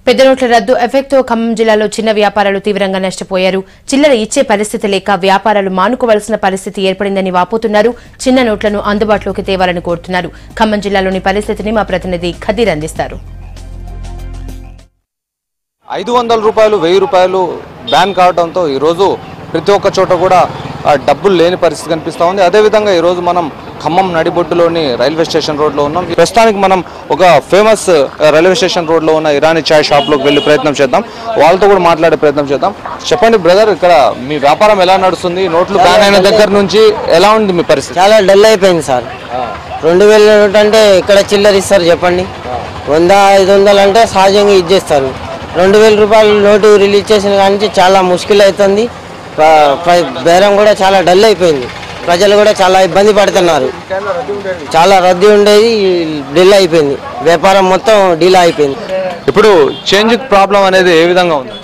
పెద్ద నోట్ల రద్దు ఎఫెక్ట్తో ఖమ్మం జిల్లాలో చిన్న వ్యాపారాలు తీవ్రంగా నష్టపోయారు. చిల్లర ఇచ్చే పరిస్థితి లేక వ్యాపారాలు మానుకోవాల్సిన పరిస్థితి ఏర్పడిందని వాపోతున్నారు. చిన్న నోట్లను అందుబాటులోకి తేవాలని కోరుతున్నారు. ఖమ్మం జిల్లాలోని పరిస్థితిని మా ప్రతినిధి ఖదీర్ అందిస్తారు. 500 రూపాయలు 1000 రూపాయలు బ్యాన్ కావడంతో ఈ రోజు ప్రతి ఒక్క చోట కూడా డబ్బులు లేని పరిస్థితి కనిపిస్తూ ఉంది. అదేవిధంగా ఈరోజు మనం ఖమ్మం నడిబొడ్డులోని రైల్వే స్టేషన్ రోడ్లో ఉన్నాం. ప్రస్తుతానికి మనం ఒక ఫేమస్ రైల్వే స్టేషన్ రోడ్లో ఉన్న ఇరానీ చాయ్ షాప్లోకి వెళ్ళి ప్రయత్నం చేద్దాం. వాళ్ళతో కూడా మాట్లాడే ప్రయత్నం చేద్దాం. చెప్పండి బ్రదర్, ఇక్కడ మీ వ్యాపారం ఎలా నడుస్తుంది? నోట్లు బ్యాన్ అయిన దగ్గర నుంచి ఎలా ఉంది మీ పరిస్థితి? చాలా డల్ అయిపోయింది సార్. 2000 నోట్ అంటే ఇక్కడ చిల్లర ఇస్తారు చెప్పండి. 100, 500 అంటే సహజంగా ఇచ్చేస్తారు. 2000 రూపాయలు నోటు రిలీజ్ చేసిన కానీ చాలా ముష్కిల్ అవుతుంది. బేరం కూడా చాలా డల్ అయిపోయింది. ప్రజలు కూడా చాలా ఇబ్బంది పడుతున్నారు. చాలా రద్దీ ఉండేది, డిల్ అయిపోయింది. వ్యాపారం మొత్తం డీలా అయిపోయింది. ఇప్పుడు చేంజ్ ప్రాబ్లం అనేది ఏ విధంగా ఉంది?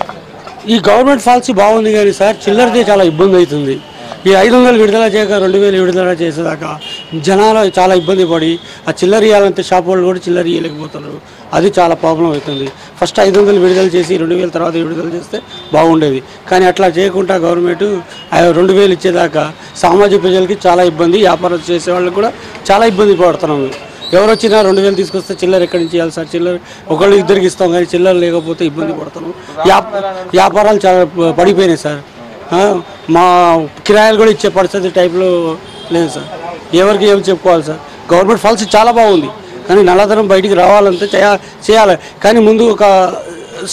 ఈ గవర్నమెంట్ పాలసీ బాగుంది కానీ సార్ చిల్లరదే చాలా ఇబ్బంది అవుతుంది. ఈ 500 విడుదల చేయక 2000 విడుదల చేసేదాకా జనాలు చాలా ఇబ్బంది పడి ఆ చిల్లర ఇవ్వాలంటే షాప్ వాళ్ళు కూడా చిల్లర ఇవ్వలేకపోతున్నారు. అది చాలా ప్రాబ్లం అవుతుంది. ఫస్ట్ 500 విడుదల చేసి 2000 తర్వాత విడుదల చేస్తే బాగుండేది. కానీ అట్లా చేయకుండా గవర్నమెంట్ 2000 ఇచ్చేదాకా సామాజిక ప్రజలకి చాలా ఇబ్బంది, వ్యాపారం చేసే వాళ్ళకి కూడా చాలా ఇబ్బంది పడుతున్నాము. ఎవరు వచ్చినా 2000 తీసుకొస్తే చిల్లర ఎక్కడి నుంచి ఇవ్వాలి సార్? చిల్లర ఒకళ్ళు ఇద్దరికి ఇస్తాం కానీ చిల్లర లేకపోతే ఇబ్బంది పడుతున్నాం. వ్యాపారాలు చాలా పడిపోయినాయి సార్. మా కిరాయిలు కూడా ఇచ్చే పరిస్థితి టైప్లో లేదు సార్. ఎవరికి ఏమి చెప్పుకోవాలి సార్? గవర్నమెంట్ పాలసీ చాలా బాగుంది కానీ నల్లధనం బయటికి రావాలంటే చేయాలి. కానీ ముందు ఒక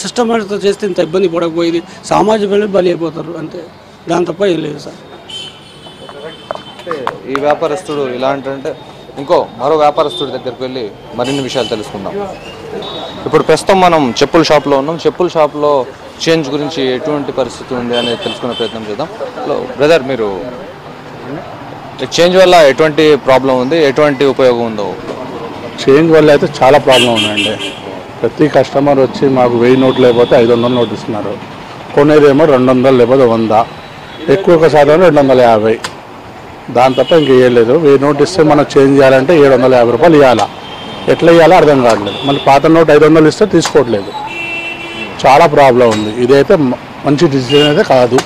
సిస్టమేటిక్తో చేస్తే ఇంత ఇబ్బంది పడకపోయేది. సామాజిక బలి అయిపోతారు అంతే, దాని తప్ప ఏం లేదు సార్. ఈ వ్యాపారస్తుడు ఇలా అంటే ఇంకో మరో వ్యాపారస్తుడి దగ్గరికి వెళ్ళి మరిన్ని విషయాలు తెలుసుకుందాం. ఇప్పుడు ప్రస్తుతం మనం చెప్పుల షాప్లో ఉన్నాం. చెప్పుల షాప్లో చేంజ్ గురించి ఎటువంటి పరిస్థితి ఉంది అనేది తెలుసుకునే ప్రయత్నం చేద్దాం. బ్రదర్, మీరు చేంజ్ వల్ల ఎటువంటి ప్రాబ్లం ఉంది, ఎటువంటి ఉపయోగం ఉందో? చేంజ్ వల్ల అయితే చాలా ప్రాబ్లం ఉందండి. ప్రతి కస్టమర్ వచ్చి మాకు 1000 నోట్లు లేకపోతే 500 నోట్లు ఇస్తున్నారు. కొనేదేమో 200 లేకపోతే 100, ఎక్కువ శాతం 250. దాని తప్ప ఇంక ఇవ్వలేదు. 1000 నోట్ ఇస్తే మనం చేంజ్ చేయాలంటే 750 రూపాయలు ఇవ్వాలా. ఎట్లా ఇవ్వాలో అర్థం కావట్లేదు. మళ్ళీ పాత నోట్ 500 ఇస్తే తీసుకోవట్లేదు. చాలా ప్రాబ్లం ఉంది. ఇదైతే మంచి డిసిజన్ అయితే కాదు.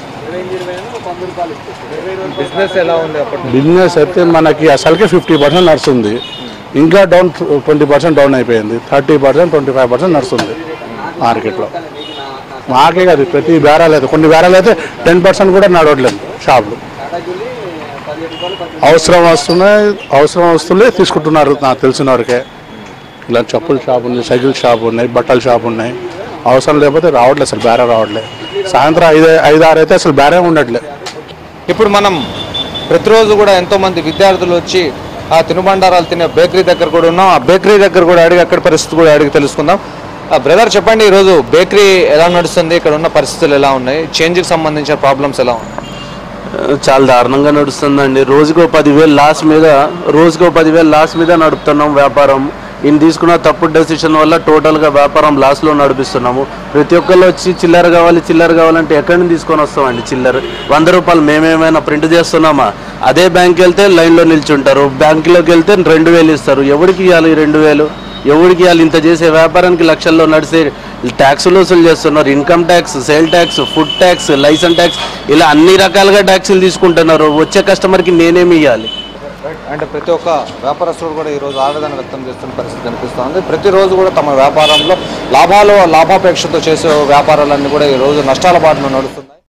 బిజినెస్ ఎలా ఉంది? బిజినెస్ అయితే మనకి అసలుకే 50% నడుస్తుంది. ఇంకా డౌన్ 20% డౌన్ అయిపోయింది. 30%, 25% నడుస్తుంది మార్కెట్లో. మాకే కాదు, ప్రతి బేరాలు అయితే కొన్ని బేరాలు అయితే 10% కూడా నడవట్లేదు షాపులు. అవసరం వస్తువులే తీసుకుంటున్నారు నాకు తెలిసిన వరకే. ఇలా చెప్పుల షాప్ ఉంది, సైకిల్ షాప్ ఉన్నాయి, బట్టల షాప్ ఉన్నాయి. అవసరం లేకపోతే రావట్లేదు, అసలు బేరా రావట్లేదు. సాయంత్రం 5-6 అయితే అసలు బేరే ఉండట్లేదు. ఇప్పుడు మనం ప్రతిరోజు కూడా ఎంతోమంది విద్యార్థులు వచ్చి ఆ తినుబండారాలు తినే బేకరీ దగ్గర కూడా ఉన్నాం. ఆ బేకరీ దగ్గర కూడా అడిగి అక్కడ పరిస్థితి కూడా అడిగి తెలుసుకుందాం. బ్రదర్, చెప్పండి, ఈరోజు బేకరీ ఎలా నడుస్తుంది? ఇక్కడ ఉన్న పరిస్థితులు ఎలా ఉన్నాయి? చేంజ్కి సంబంధించిన ప్రాబ్లమ్స్ ఎలా ఉన్నాయి? చాలా దారుణంగా నడుస్తుందండి. రోజుకో 10,000 లాస్ మీద నడుపుతున్నాం వ్యాపారం. ఈయన తీసుకున్న తప్పుడు డెసిషన్ వల్ల టోటల్గా వ్యాపారం లాస్లో నడిపిస్తున్నాము. ప్రతి ఒక్కళ్ళు వచ్చి చిల్లర కావాలంటే ఎక్కడి నుంచి తీసుకొని వస్తామండి? చిల్లర 100 రూపాయలు మేమేమైనా ప్రింట్ చేస్తున్నామా? అదే బ్యాంక్కి వెళ్తే లైన్లో నిల్చుంటారు. బ్యాంకులోకి వెళ్తే 2000 ఇస్తారు. ఎవరికి ఇవ్వాలి 2000? ఎవరికి ఇవ్వాలి? ఇంత చేసే వ్యాపారానికి లక్షల్లో నడిసే ట్యాక్సులు వసూలు చేస్తున్నారు. Income tax, sale tax, food tax, licence tax, ఇలా అన్ని రకాలుగా ట్యాక్సులు తీసుకుంటున్నారు. వచ్చే కస్టమర్కి నేనేమి ఇవ్వాలి? అంటే ప్రతి ఒక్క వ్యాపారస్తుడు కూడా ఈరోజు ఆవేదన వ్యక్తం చేస్తున్న పరిస్థితి కనిపిస్తుంది. ప్రతిరోజు కూడా తమ వ్యాపారంలో లాభాపేక్షతో చేసే వ్యాపారాలన్నీ కూడా ఈరోజు నష్టాల బాటలో నడుస్తున్నాయి.